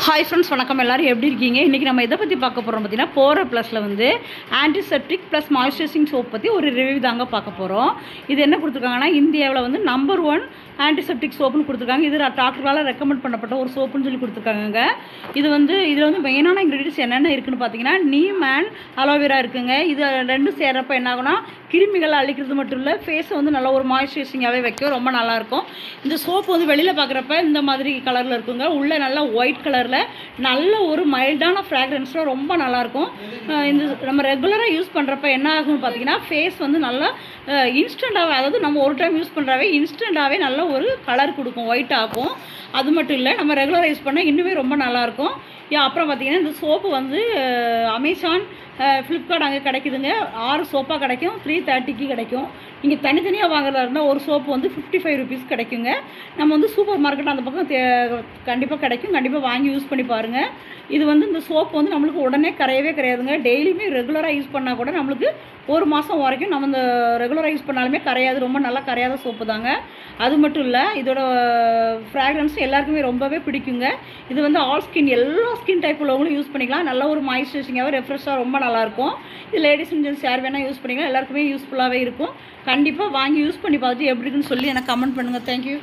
Hi friends, வணக்கம். எல்லோரும் எப்படி இருக்கீங்க? இன்றைக்கி நம்ம இதை பற்றி பார்க்க போகிறோம் பார்த்தீங்கன்னா, போரோ ப்ளஸில் வந்து ஆன்டிசெப்டிக் ப்ளஸ் மாய்ஸ்சரைசிங் சோப் பற்றி ஒரு ரிவ்யூ தாங்க பார்க்க போகிறோம். இது என்ன கொடுத்துருக்காங்கன்னா, இந்தியாவில் வந்து நம்பர் 1 ஆன்டிசெப்டிக் சோப்புன்னு கொடுத்துருக்காங்க. இது டாக்டரால் ரெக்கமெண்ட் பண்ணப்பட்ட ஒரு சோப்புன்னு சொல்லி கொடுத்துருக்காங்க. இதில் வந்து மெயினான இன்க்ரீடியன்ஸ் என்னென்ன இருக்குதுன்னு பார்த்தீங்கன்னா, நீம் அண்ட் அலோவேரா இருக்குங்க. இது ரெண்டும் சேர்றப்ப என்ன ஆகுனா, கிருமிகளை அழிக்கிறது மட்டும் இல்லை, ஃபேஸை வந்து நல்லா ஒரு மாய்ஸ்சரைசிங்காகவே வைக்கும். ரொம்ப நல்லாயிருக்கும். இந்த சோப்பு வந்து வெளியில் பார்க்குறப்ப இந்த மாதிரி கலரில் இருக்குங்க. உள்ளே நல்லா ஒயிட் கலரில் நல்ல ஒரு மைல்டான ஃப்ராக்ரன்ஸில் ரொம்ப நல்லாயிருக்கும். இந்த நம்ம ரெகுலராக யூஸ் பண்ணுறப்ப என்ன ஆகும்னு பார்த்தீங்கன்னா, ஃபேஸ் வந்து நல்லா இன்ஸ்டண்ட்டாகவே, அதாவது நம்ம ஒரு டைம் யூஸ் பண்ணுறாவே இன்ஸ்டண்ட்டாகவே நல்ல ஒரு கலர் கொடுக்கும், ஒயிட் ஆகும். அது மட்டும் இல்லை, நம்ம ரெகுலராக யூஸ் பண்ணால் இன்னுமே ரொம்ப நல்லாயிருக்கும். அப்புறம் பார்த்திங்கன்னா, இந்த சோப்பு வந்து அமேசான், ஃப்ளிப்கார்ட் அங்கே கிடைக்குதுங்க. 6 சோப்பாக கிடைக்கும். 330க்கு கிடைக்கும். நீங்கள் தனித்தனியாக வாங்குறதா இருந்தால் ஒரு சோப்பு வந்து 55 ருபீஸ் கிடைக்குங்க. நம்ம வந்து சூப்பர் மார்க்கெட் அந்த பக்கம் கண்டிப்பாக கிடைக்கும். கண்டிப்பாக வாங்கி யூஸ் பண்ணி பாருங்கள். இது வந்து இந்த சோப்பு வந்து நம்மளுக்கு உடனே கரையவே கிடையாதுங்க. டெய்லியுமே ரெகுலராக யூஸ் பண்ணால் கூட நம்மளுக்கு 1 மாதம் வரைக்கும் நம்ம இந்த ரெகுலராக யூஸ் பண்ணாலுமே கரையாது. ரொம்ப நல்லா கரையாத சோப்பு தாங்க. அது மட்டும் இல்லை, இதோட ஃப்ராக்ரன்ஸ் எல்லாருக்குமே ரொம்பவே பிடிக்குங்க. இது வந்து ஆல் ஸ்கின், எல்லா ஸ்கின் டைப் உள்ளவங்களும் யூஸ் பண்ணிக்கலாம். நல்ல ஒரு மாய்ஸ்சரைசிங்காகவே ரெஃப்ரெஷ்ஷாக ரொம்ப நல்லாயிருக்கும். இது லேடிஸ் அண்ட் ஜென்ட்ஸ் யார் வேணால் யூஸ் பண்ணிக்கலாம். எல்லாருக்குமே யூஸ்ஃபுல்லாகவே இருக்கும். கண்டிப்பாக வாங்கி யூஸ் பண்ணி பார்த்துட்டு எப்படி இருக்குன்னு சொல்லி எனக்கு கமெண்ட் பண்ணுங்கள். தேங்க்யூ.